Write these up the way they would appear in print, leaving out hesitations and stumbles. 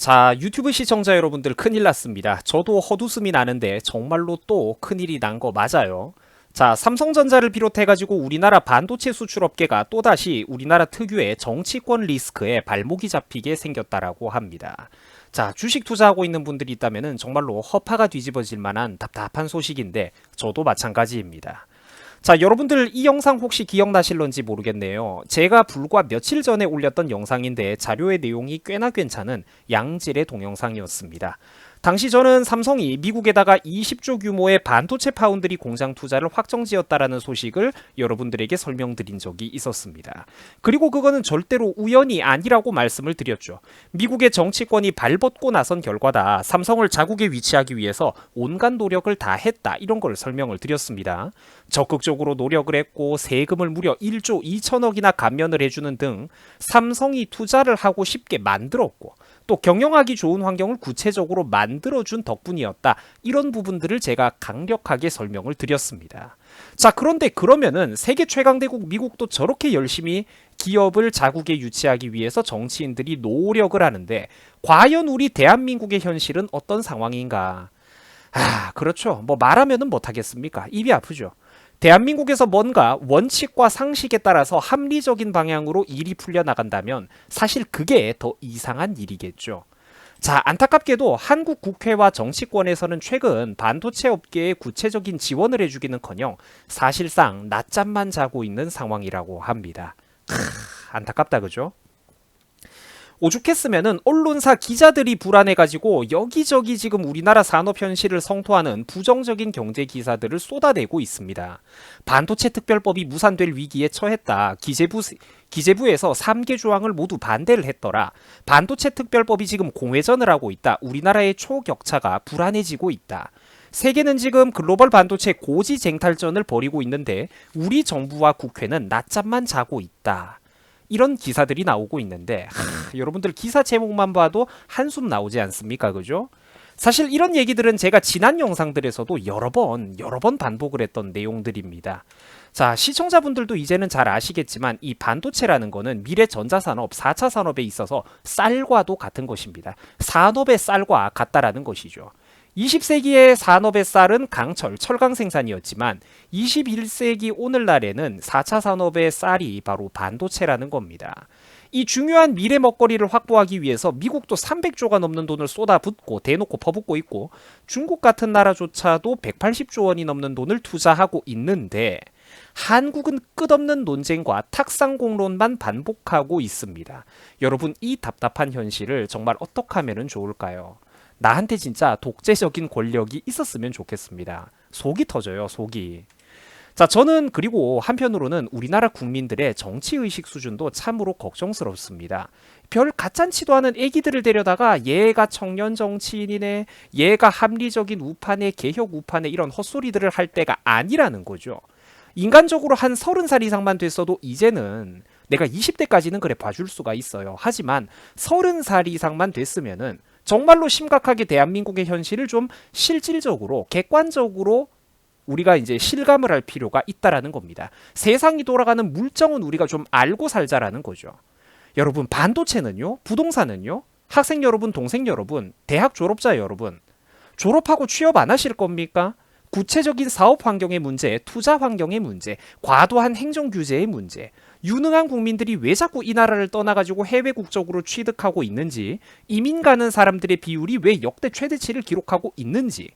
자, 유튜브 시청자 여러분들 큰일 났습니다. 저도 헛웃음이 나는데 정말로 또 큰일이 난 거 맞아요. 자, 삼성전자를 비롯해가지고 우리나라 반도체 수출업계가 또다시 우리나라 특유의 정치권 리스크에 발목이 잡히게 생겼다라고 합니다. 자, 주식 투자하고 있는 분들이 있다면 정말로 허파가 뒤집어질 만한 답답한 소식인데 저도 마찬가지입니다. 자, 여러분들 이 영상 혹시 기억나실런지 모르겠네요. 제가 불과 며칠 전에 올렸던 영상인데 자료의 내용이 꽤나 괜찮은 양질의 동영상이었습니다. 당시 저는 삼성이 미국에다가 20조 규모의 반도체 파운드리 공장 투자를 확정지었다라는 소식을 여러분들에게 설명드린 적이 있었습니다. 그리고 그거는 절대로 우연이 아니라고 말씀을 드렸죠. 미국의 정치권이 발벗고 나선 결과다. 삼성을 자국에 위치하기 위해서 온갖 노력을 다 했다. 이런 걸 설명을 드렸습니다. 적극적으로 노력을 했고 세금을 무려 1조 2천억이나 감면을 해주는 등 삼성이 투자를 하고 싶게 만들었고 또 경영하기 좋은 환경을 구체적으로 만들어준 덕분이었다. 이런 부분들을 제가 강력하게 설명을 드렸습니다. 자, 그런데 그러면은 세계 최강대국 미국도 저렇게 열심히 기업을 자국에 유치하기 위해서 정치인들이 노력을 하는데 과연 우리 대한민국의 현실은 어떤 상황인가? 그렇죠. 뭐 말하면은 못하겠습니까? 입이 아프죠. 대한민국에서 뭔가 원칙과 상식에 따라서 합리적인 방향으로 일이 풀려나간다면 사실 그게 더 이상한 일이겠죠. 자, 안타깝게도 한국 국회와 정치권에서는 최근 반도체 업계에 구체적인 지원을 해주기는커녕 사실상 낮잠만 자고 있는 상황이라고 합니다. 안타깝다, 그죠? 오죽했으면은 언론사 기자들이 불안해가지고 여기저기 지금 우리나라 산업 현실을 성토하는 부정적인 경제 기사들을 쏟아내고 있습니다. 반도체 특별법이 무산될 위기에 처했다. 기재부에서 3개 조항을 모두 반대를 했더라. 반도체 특별법이 지금 공회전을 하고 있다. 우리나라의 초격차가 불안해지고 있다. 세계는 지금 글로벌 반도체 고지쟁탈전을 벌이고 있는데 우리 정부와 국회는 낮잠만 자고 있다. 이런 기사들이 나오고 있는데 여러분들 기사 제목만 봐도 한숨 나오지 않습니까? 그죠? 사실 이런 얘기들은 제가 지난 영상들에서도 여러 번 반복을 했던 내용들입니다. 자, 시청자분들도 이제는 잘 아시겠지만 이 반도체라는 거는 미래 전자산업 4차 산업에 있어서 쌀과도 같은 것입니다. 산업의 쌀과 같다라는 것이죠. 20세기의 산업의 쌀은 강철, 철강 생산이었지만 21세기 오늘날에는 4차 산업의 쌀이 바로 반도체라는 겁니다. 이 중요한 미래 먹거리를 확보하기 위해서 미국도 300조가 넘는 돈을 쏟아붓고 대놓고 퍼붓고 있고 중국 같은 나라조차도 180조 원이 넘는 돈을 투자하고 있는데 한국은 끝없는 논쟁과 탁상공론만 반복하고 있습니다. 여러분, 이 답답한 현실을 정말 어떻게 하면 좋을까요? 나한테 진짜 독재적인 권력이 있었으면 좋겠습니다. 속이 터져요, 속이. 자, 저는 그리고 한편으로는 우리나라 국민들의 정치의식 수준도 참으로 걱정스럽습니다. 별 가짠치도 않은 애기들을 데려다가 얘가 청년 정치인이네, 얘가 합리적인 우파네, 개혁 우파네 이런 헛소리들을 할 때가 아니라는 거죠. 인간적으로 한 30살 이상만 됐어도 이제는 내가 20대까지는 그래 봐줄 수가 있어요. 하지만 30살 이상만 됐으면은 정말로 심각하게 대한민국의 현실을 좀 실질적으로 객관적으로 우리가 이제 실감을 할 필요가 있다라는 겁니다. 세상이 돌아가는 물정은 우리가 좀 알고 살자라는 거죠. 여러분, 반도체는요, 부동산은요, 학생 여러분, 동생 여러분, 대학 졸업자 여러분, 졸업하고 취업 안 하실 겁니까? 구체적인 사업 환경의 문제, 투자 환경의 문제, 과도한 행정 규제의 문제, 유능한 국민들이 왜 자꾸 이 나라를 떠나가지고 해외 국적으로 취득하고 있는지, 이민 가는 사람들의 비율이 왜 역대 최대치를 기록하고 있는지,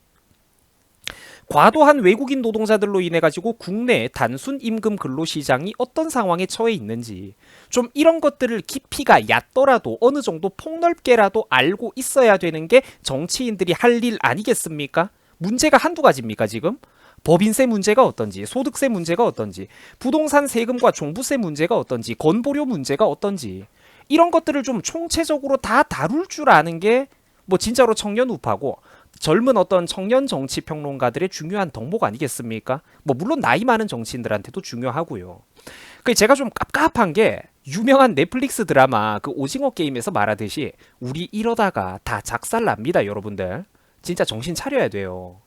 과도한 외국인 노동자들로 인해 가지고 국내 단순 임금 근로 시장이 어떤 상황에 처해 있는지 좀 이런 것들을 깊이가 얕더라도 어느 정도 폭넓게라도 알고 있어야 되는 게 정치인들이 할 일 아니겠습니까? 문제가 한두 가지입니까 지금? 법인세 문제가 어떤지, 소득세 문제가 어떤지, 부동산 세금과 종부세 문제가 어떤지, 건보료 문제가 어떤지 이런 것들을 좀 총체적으로 다 다룰 줄 아는 게 뭐 진짜로 청년 우파고 젊은 어떤 청년 정치 평론가들의 중요한 덕목 아니겠습니까? 뭐 물론 나이 많은 정치인들한테도 중요하고요. 그 제가 좀 깝깝한 게 유명한 넷플릭스 드라마 그 오징어 게임에서 말하듯이 우리 이러다가 다 작살납니다, 여러분들. 진짜 정신 차려야 돼요.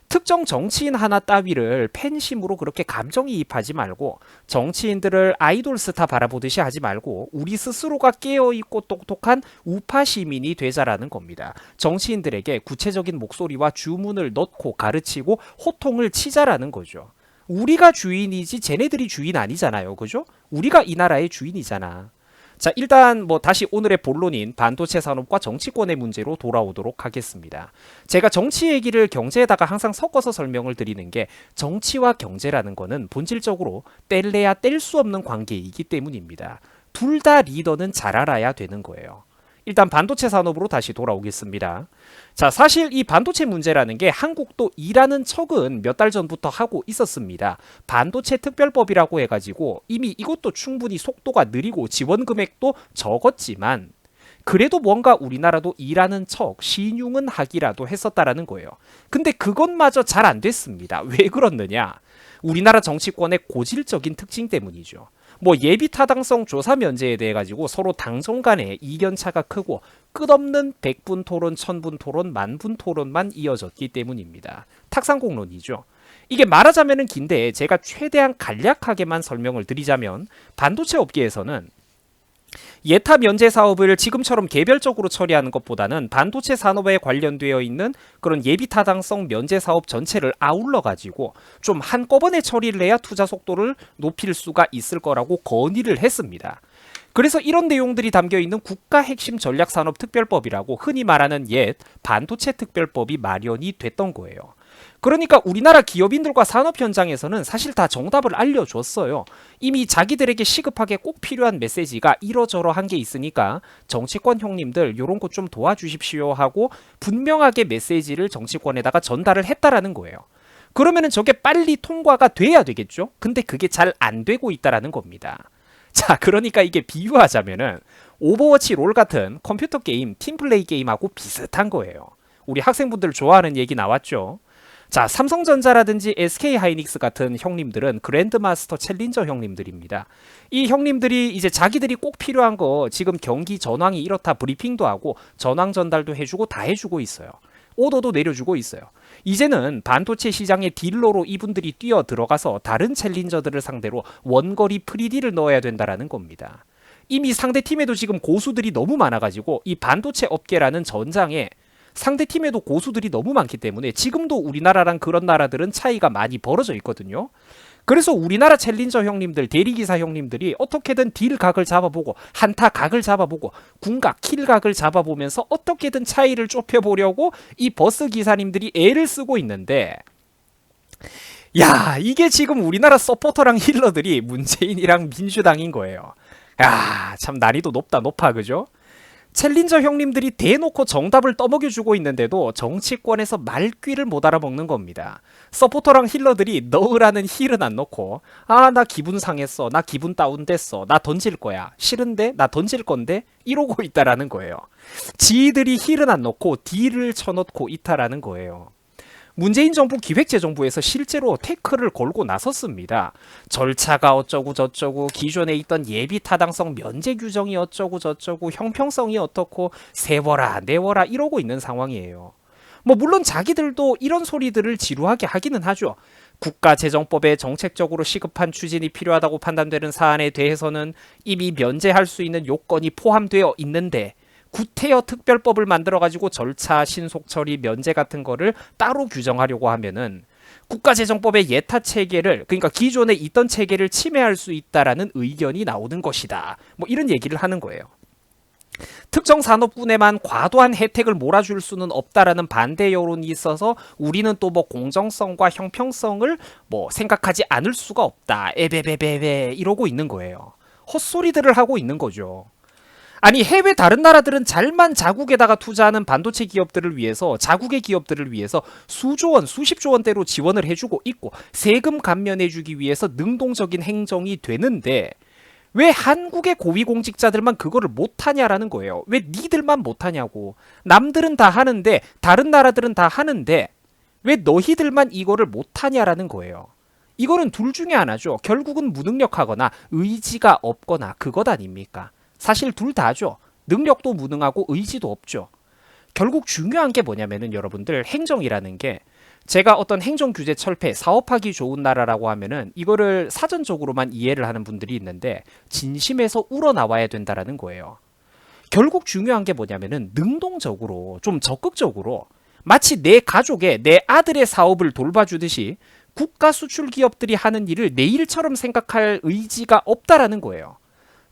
특정 정치인 하나 따위를 팬심으로 그렇게 감정이입하지 말고 정치인들을 아이돌 스타 바라보듯이 하지 말고 우리 스스로가 깨어있고 똑똑한 우파 시민이 되자라는 겁니다. 정치인들에게 구체적인 목소리와 주문을 넣고 가르치고 호통을 치자라는 거죠. 우리가 주인이지 쟤네들이 주인 아니잖아요. 그죠? 우리가 이 나라의 주인이잖아. 자, 일단 뭐 다시 오늘의 본론인 반도체 산업과 정치권의 문제로 돌아오도록 하겠습니다. 제가 정치 얘기를 경제에다가 항상 섞어서 설명을 드리는 게 정치와 경제라는 거는 본질적으로 뗄래야 뗄 수 없는 관계이기 때문입니다. 둘 다 리더는 잘 알아야 되는 거예요. 일단 반도체 산업으로 다시 돌아오겠습니다. 자, 사실 이 반도체 문제라는 게 한국도 일하는 척은 몇 달 전부터 하고 있었습니다. 반도체 특별법이라고 해가지고 이미 이것도 충분히 속도가 느리고 지원 금액도 적었지만 그래도 뭔가 우리나라도 일하는 척 신용은 하기라도 했었다라는 거예요. 근데 그것마저 잘 안 됐습니다. 왜 그렇느냐? 우리나라 정치권의 고질적인 특징 때문이죠. 뭐 예비 타당성 조사 면제에 대해 가지고 서로 당정 간의 이견 차가 크고 끝없는 100분 토론, 1000분 토론, 만분 토론만 이어졌기 때문입니다. 탁상공론이죠. 이게 말하자면은 긴데 제가 최대한 간략하게만 설명을 드리자면 반도체 업계에서는 예타 면제 사업을 지금처럼 개별적으로 처리하는 것보다는 반도체 산업에 관련되어 있는 그런 예비 타당성 면제 사업 전체를 아울러 가지고 좀 한꺼번에 처리를 해야 투자 속도를 높일 수가 있을 거라고 건의를 했습니다. 그래서 이런 내용들이 담겨 있는 국가 핵심 전략 산업 특별법이라고 흔히 말하는 옛 반도체 특별법이 마련이 됐던 거예요. 그러니까 우리나라 기업인들과 산업 현장에서는 사실 다 정답을 알려줬어요. 이미 자기들에게 시급하게 꼭 필요한 메시지가 이러저러한 게 있으니까 정치권 형님들 요런 거 좀 도와주십시오 하고 분명하게 메시지를 정치권에다가 전달을 했다라는 거예요. 그러면은 저게 빨리 통과가 돼야 되겠죠? 근데 그게 잘 안 되고 있다라는 겁니다. 자, 그러니까 이게 비유하자면은 오버워치 롤 같은 컴퓨터 게임, 팀플레이 게임하고 비슷한 거예요. 우리 학생분들 좋아하는 얘기 나왔죠? 자, 삼성전자라든지 SK하이닉스 같은 형님들은 그랜드마스터 챌린저 형님들입니다. 이 형님들이 이제 자기들이 꼭 필요한 거 지금 경기 전황이 이렇다 브리핑도 하고 전황 전달도 해주고 다 해주고 있어요. 오더도 내려주고 있어요. 이제는 반도체 시장의 딜러로 이분들이 뛰어 들어가서 다른 챌린저들을 상대로 원거리 프리딜을 넣어야 된다라는 겁니다. 이미 상대 팀에도 지금 고수들이 너무 많아가지고 이 반도체 업계라는 전장에 상대팀에도 고수들이 너무 많기 때문에 지금도 우리나라랑 그런 나라들은 차이가 많이 벌어져 있거든요. 그래서 우리나라 챌린저 형님들, 대리기사 형님들이 어떻게든 딜 각을 잡아보고 한타 각을 잡아보고 궁각, 킬 각을 잡아보면서 어떻게든 차이를 좁혀보려고 이 버스 기사님들이 애를 쓰고 있는데 야, 이게 지금 우리나라 서포터랑 힐러들이 문재인이랑 민주당인 거예요. 야, 참 난이도 높다 그죠? 챌린저 형님들이 대놓고 정답을 떠먹여주고 있는데도 정치권에서 말귀를 못 알아먹는 겁니다. 서포터랑 힐러들이 넣으라는 힐은 안 넣고 아, 나 기분 상했어, 나 기분 다운됐어, 나 던질 거야, 싫은데 나 던질 건데 이러고 있다라는 거예요. 지들이 힐은 안 넣고 딜을 쳐넣고 있다라는 거예요. 문재인 정부 기획재정부에서 실제로 태클을 걸고 나섰습니다. 절차가 어쩌고 저쩌고 기존에 있던 예비 타당성 면제 규정이 어쩌고 저쩌고 형평성이 어떻고 세워라 내워라 이러고 있는 상황이에요. 뭐 물론 자기들도 이런 소리들을 지루하게 하기는 하죠. 국가재정법에 정책적으로 시급한 추진이 필요하다고 판단되는 사안에 대해서는 이미 면제할 수 있는 요건이 포함되어 있는데 구태여 특별법을 만들어가지고 절차, 신속 처리, 면제 같은 거를 따로 규정하려고 하면은 국가재정법의 예타 체계를, 그러니까 기존에 있던 체계를 침해할 수 있다라는 의견이 나오는 것이다. 뭐 이런 얘기를 하는 거예요. 특정 산업군에만 과도한 혜택을 몰아줄 수는 없다라는 반대 여론이 있어서 우리는 또 뭐 공정성과 형평성을 뭐 생각하지 않을 수가 없다. 에베베베베 이러고 있는 거예요. 헛소리들을 하고 있는 거죠. 아니, 해외 다른 나라들은 잘만 자국에다가 투자하는 반도체 기업들을 위해서, 자국의 기업들을 위해서 수조 원, 수십조 원대로 지원을 해주고 있고 세금 감면해주기 위해서 능동적인 행정이 되는데 왜 한국의 고위공직자들만 그거를 못하냐라는 거예요. 왜 니들만 못하냐고. 남들은 다 하는데, 다른 나라들은 다 하는데 왜 너희들만 이거를 못하냐라는 거예요. 이거는 둘 중에 하나죠. 결국은 무능력하거나 의지가 없거나 그것 아닙니까? 사실 둘 다죠. 능력도 무능하고 의지도 없죠. 결국 중요한 게 뭐냐면은 여러분들 행정이라는 게 제가 어떤 행정 규제 철폐, 사업하기 좋은 나라라고 하면은 이거를 사전적으로만 이해를 하는 분들이 있는데 진심에서 우러나와야 된다라는 거예요. 결국 중요한 게 뭐냐면은 능동적으로 좀 적극적으로 마치 내 가족의 내 아들의 사업을 돌봐주듯이 국가 수출 기업들이 하는 일을 내 일처럼 생각할 의지가 없다라는 거예요.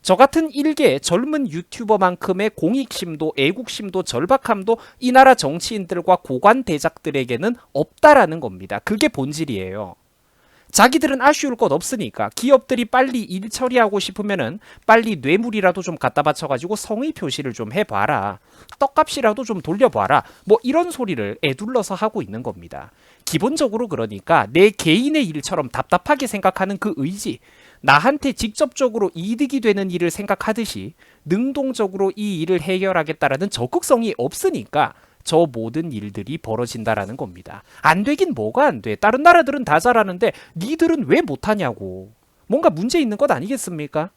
저 같은 일개 젊은 유튜버만큼의 공익심도 애국심도 절박함도 이 나라 정치인들과 고관 대작들에게는 없다라는 겁니다. 그게 본질이에요. 자기들은 아쉬울 것 없으니까 기업들이 빨리 일 처리하고 싶으면은 빨리 뇌물이라도 좀 갖다 바쳐가지고 성의 표시를 좀 해봐라. 떡값이라도 좀 돌려봐라. 뭐 이런 소리를 애둘러서 하고 있는 겁니다. 기본적으로 그러니까 내 개인의 일처럼 답답하게 생각하는 그 의지, 나한테 직접적으로 이득이 되는 일을 생각하듯이 능동적으로 이 일을 해결하겠다라는 적극성이 없으니까 저 모든 일들이 벌어진다라는 겁니다. 안 되긴 뭐가 안 돼. 다른 나라들은 다 잘하는데 니들은 왜 못하냐고. 뭔가 문제 있는 것 아니겠습니까?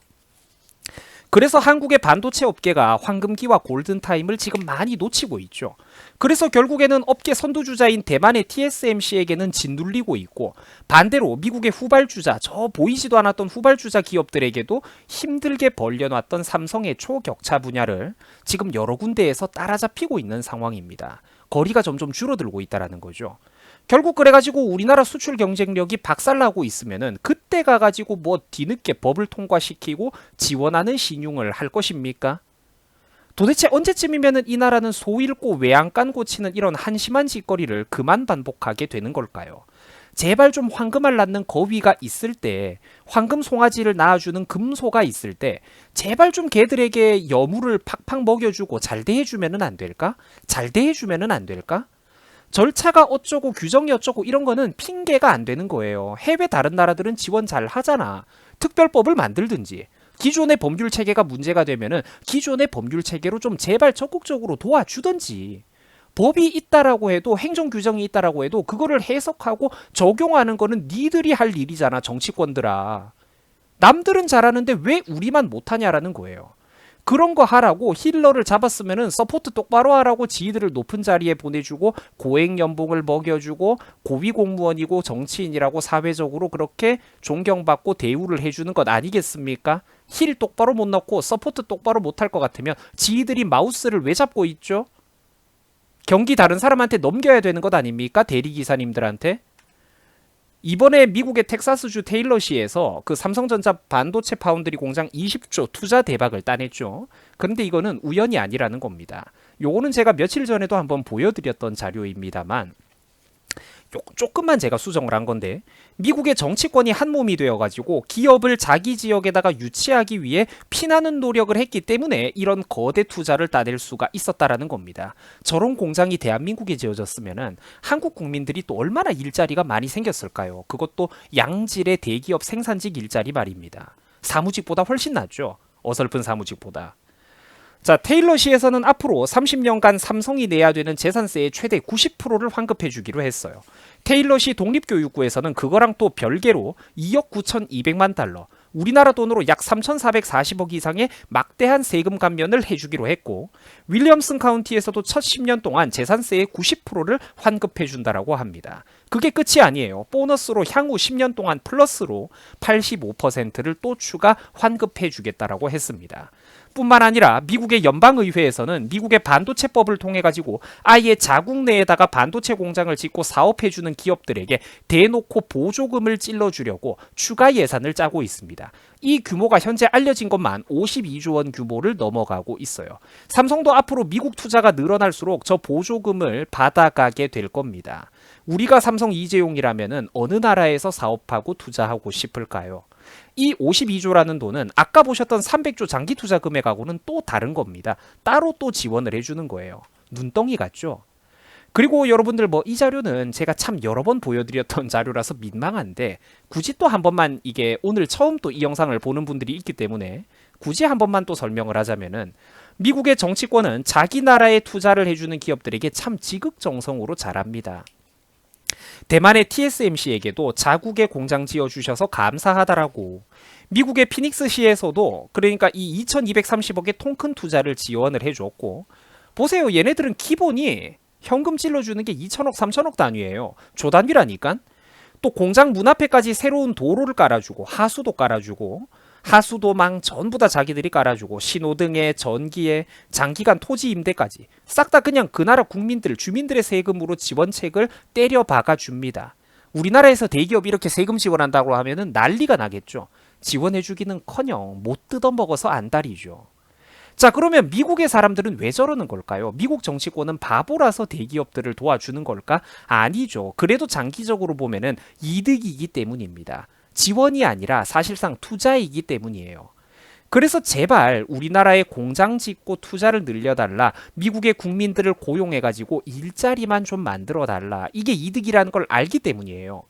그래서 한국의 반도체 업계가 황금기와 골든타임을 지금 많이 놓치고 있죠. 그래서 결국에는 업계 선두주자인 대만의 TSMC에게는 짓눌리고 있고 반대로 미국의 후발주자, 저 보이지도 않았던 후발주자 기업들에게도 힘들게 벌려놨던 삼성의 초격차 분야를 지금 여러 군데에서 따라잡히고 있는 상황입니다. 거리가 점점 줄어들고 있다는 거죠. 결국 그래가지고 우리나라 수출 경쟁력이 박살나고 있으면은 그때 가가지고 뭐 뒤늦게 법을 통과시키고 지원하는 신용을 할 것입니까? 도대체 언제쯤이면은 이 나라는 소 잃고 외양간 고치는 이런 한심한 짓거리를 그만 반복하게 되는 걸까요? 제발 좀 황금알 낳는 거위가 있을 때, 황금 송아지를 낳아주는 금소가 있을 때 제발 좀 걔들에게 여물을 팍팍 먹여주고 잘 대해주면은 안 될까? 잘 대해주면은 안 될까? 절차가 어쩌고 규정이 어쩌고 이런 거는 핑계가 안 되는 거예요. 해외 다른 나라들은 지원 잘 하잖아. 특별법을 만들든지 기존의 법률 체계가 문제가 되면은 기존의 법률 체계로 좀 제발 적극적으로 도와주든지. 법이 있다라고 해도 행정 규정이 있다라고 해도 그거를 해석하고 적용하는 거는 니들이 할 일이잖아, 정치권들아. 남들은 잘하는데 왜 우리만 못하냐라는 거예요. 그런 거 하라고 힐러를 잡았으면은 서포트 똑바로 하라고 지휘들을 높은 자리에 보내주고 고액 연봉을 먹여주고 고위 공무원이고 정치인이라고 사회적으로 그렇게 존경받고 대우를 해주는 것 아니겠습니까? 힐 똑바로 못 넣고 서포트 똑바로 못할 것 같으면 지휘들이 마우스를 왜 잡고 있죠? 경기 다른 사람한테 넘겨야 되는 것 아닙니까? 대리기사님들한테? 이번에 미국의 텍사스주 테일러시에서 그 삼성전자 반도체 파운드리 공장 20조 투자 대박을 따냈죠. 그런데 이거는 우연이 아니라는 겁니다. 요거는 제가 며칠 전에도 한번 보여드렸던 자료입니다만 조금만 제가 수정을 한 건데 미국의 정치권이 한 몸이 되어가지고 기업을 자기 지역에다가 유치하기 위해 피나는 노력을 했기 때문에 이런 거대 투자를 따낼 수가 있었다라는 겁니다. 저런 공장이 대한민국에 지어졌으면은 한국 국민들이 또 얼마나 일자리가 많이 생겼을까요? 그것도 양질의 대기업 생산직 일자리 말입니다. 사무직보다 훨씬 낫죠. 어설픈 사무직보다. 자, 테일러시에서는 앞으로 30년간 삼성이 내야 되는 재산세의 최대 90%를 환급해 주기로 했어요. 테일러시 독립교육부에서는 그거랑 또 별개로 2억 9,200만 달러, 우리나라 돈으로 약 3,440억 이상의 막대한 세금 감면을 해주기로 했고 윌리엄슨 카운티에서도 첫 10년 동안 재산세의 90%를 환급해 준다라고 합니다. 그게 끝이 아니에요. 보너스로 향후 10년 동안 플러스로 85%를 또 추가 환급해 주겠다라고 했습니다. 뿐만 아니라 미국의 연방의회에서는 미국의 반도체법을 통해 가지고 아예 자국 내에다가 반도체 공장을 짓고 사업해주는 기업들에게 대놓고 보조금을 찔러주려고 추가 예산을 짜고 있습니다. 이 규모가 현재 알려진 것만 52조 원 규모를 넘어가고 있어요. 삼성도 앞으로 미국 투자가 늘어날수록 저 보조금을 받아가게 될 겁니다. 우리가 삼성 이재용이라면은 어느 나라에서 사업하고 투자하고 싶을까요? 이 52조라는 돈은 아까 보셨던 300조 장기 투자 금액하고는 또 다른 겁니다. 따로 또 지원을 해주는 거예요. 눈덩이 같죠? 그리고 여러분들 뭐 이 자료는 제가 참 여러 번 보여드렸던 자료라서 민망한데 굳이 또 한 번만 이게 오늘 처음 또 이 영상을 보는 분들이 있기 때문에 굳이 한 번만 또 설명을 하자면은 미국의 정치권은 자기 나라에 투자를 해주는 기업들에게 참 지극정성으로 잘합니다. 대만의 TSMC에게도 자국에 공장 지어주셔서 감사하다라고 미국의 피닉스시에서도 그러니까 이 2230억의 통큰 투자를 지원을 해줬고 보세요. 얘네들은 기본이 현금 찔러주는 게 2천억, 3천억 단위예요. 조 단위라니까. 또 공장 문 앞에까지 새로운 도로를 깔아주고 하수도 깔아주고 하수도망 전부 다 자기들이 깔아주고 신호등에 전기에 장기간 토지 임대까지 싹 다 그냥 그 나라 국민들 주민들의 세금으로 지원책을 때려 박아줍니다. 우리나라에서 대기업 이렇게 세금 지원한다고 하면은 난리가 나겠죠. 지원해주기는커녕 못 뜯어먹어서 안달이죠. 자, 그러면 미국의 사람들은 왜 저러는 걸까요? 미국 정치권은 바보라서 대기업들을 도와주는 걸까? 아니죠. 그래도 장기적으로 보면은 이득이기 때문입니다. 지원이 아니라 사실상 투자이기 때문이에요. 그래서 제발 우리나라에 공장 짓고 투자를 늘려달라. 미국의 국민들을 고용해가지고 일자리만 좀 만들어달라. 이게 이득이라는 걸 알기 때문이에요.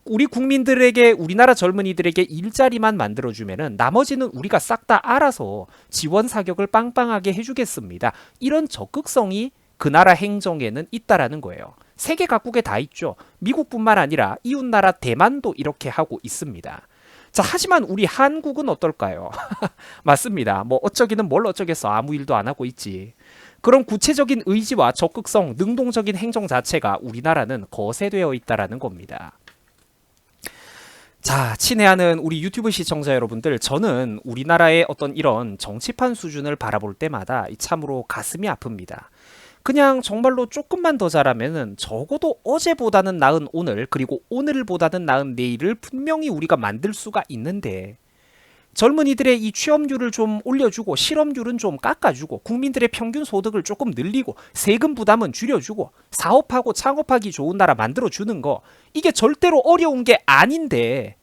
우리 국민들에게 우리나라 젊은이들에게 일자리만 만들어주면은 나머지는 우리가 싹 다 알아서 지원 사격을 빵빵하게 해주겠습니다. 이런 적극성이 그 나라 행정에는 있다라는 거예요. 세계 각국에 다 있죠. 미국뿐만 아니라 이웃나라 대만도 이렇게 하고 있습니다. 자, 하지만 우리 한국은 어떨까요? 맞습니다. 뭐 어쩌기는 뭘 어쩌겠어. 아무 일도 안 하고 있지. 그런 구체적인 의지와 적극성, 능동적인 행정 자체가 우리나라는 거세되어 있다라는 겁니다. 자, 친애하는 우리 유튜브 시청자 여러분들, 저는 우리나라의 어떤 이런 정치판 수준을 바라볼 때마다 참으로 가슴이 아픕니다. 그냥 정말로 조금만 더 잘하면은 적어도 어제보다는 나은 오늘, 그리고 오늘보다는 나은 내일을 분명히 우리가 만들 수가 있는데, 젊은이들의 이 취업률을 좀 올려주고 실업률은 좀 깎아주고 국민들의 평균 소득을 조금 늘리고 세금 부담은 줄여주고 사업하고 창업하기 좋은 나라 만들어주는 거, 이게 절대로 어려운 게 아닌데,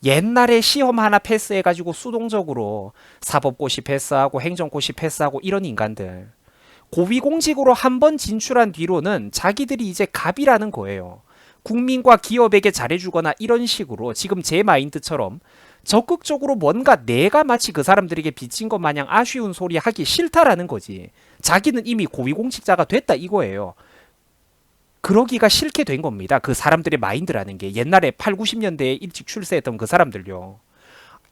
옛날에 시험 하나 패스해가지고 수동적으로 사법고시 패스하고 행정고시 패스하고 이런 인간들, 고위공직으로 한 번 진출한 뒤로는 자기들이 이제 갑이라는 거예요. 국민과 기업에게 잘해주거나 이런 식으로 지금 제 마인드처럼 적극적으로 뭔가 내가 마치 그 사람들에게 빚진 것 마냥 아쉬운 소리 하기 싫다라는 거지. 자기는 이미 고위공직자가 됐다 이거예요. 그러기가 싫게 된 겁니다. 그 사람들의 마인드라는 게. 옛날에 8, 90년대에 일찍 출세했던 그 사람들요.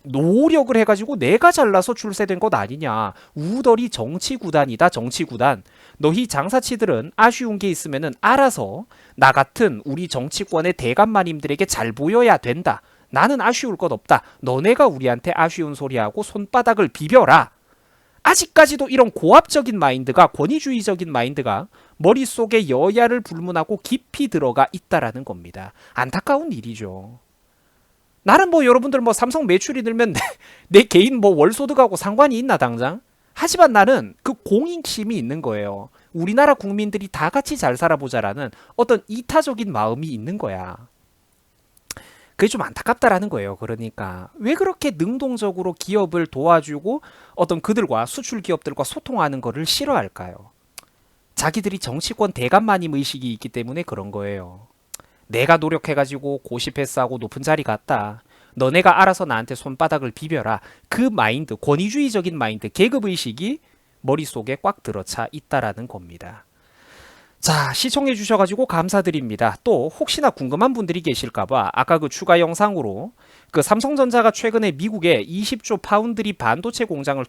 노력을 해가지고 내가 잘나서 출세된 것 아니냐. 우덜이 정치구단이다. 정치구단. 너희 장사치들은 아쉬운 게 있으면은 알아서 나 같은 우리 정치권의 대감마님들에게 잘 보여야 된다. 나는 아쉬울 것 없다. 너네가 우리한테 아쉬운 소리하고 손바닥을 비벼라. 아직까지도 이런 고압적인 마인드가, 권위주의적인 마인드가 머릿속에 여야를 불문하고 깊이 들어가 있다라는 겁니다. 안타까운 일이죠. 나는 뭐 여러분들 뭐 삼성 매출이 늘면 내 개인 뭐 월소득하고 상관이 있나 당장? 하지만 나는 그 공익심이 있는 거예요. 우리나라 국민들이 다 같이 잘 살아보자라는 어떤 이타적인 마음이 있는 거야. 그게 좀 안타깝다라는 거예요. 그러니까 왜 그렇게 능동적으로 기업을 도와주고 어떤 그들과 수출 기업들과 소통하는 거를 싫어할까요? 자기들이 정치권 대감마님 의식이 있기 때문에 그런 거예요. 내가 노력해가지고 고시 패스하고 높은 자리 갔다. 너네가 알아서 나한테 손바닥을 비벼라. 그 마인드, 권위주의적인 마인드, 계급의식이 머릿속에 꽉 들어차 있다라는 겁니다. 자, 시청해 주셔가지고 감사드립니다. 또 혹시나 궁금한 분들이 계실까봐 아까 그 추가 영상으로 그 삼성전자가 최근에 미국에 20조 파운드리 반도체 공장을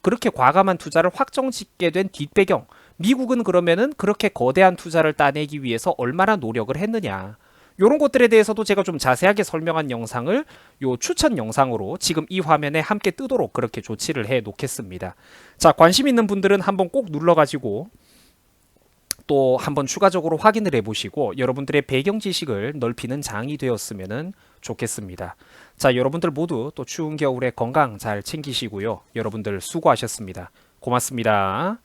그렇게 과감한 투자를 확정짓게 된 뒷배경, 미국은 그러면은 그렇게 거대한 투자를 따내기 위해서 얼마나 노력을 했느냐, 요런 것들에 대해서도 제가 좀 자세하게 설명한 영상을 요 추천 영상으로 지금 이 화면에 함께 뜨도록 그렇게 조치를 해 놓겠습니다. 자, 관심 있는 분들은 한번 꼭 눌러가지고 또 한번 추가적으로 확인을 해보시고 여러분들의 배경 지식을 넓히는 장이 되었으면 좋겠습니다. 자, 여러분들 모두 또 추운 겨울에 건강 잘 챙기시고요. 여러분들 수고하셨습니다. 고맙습니다.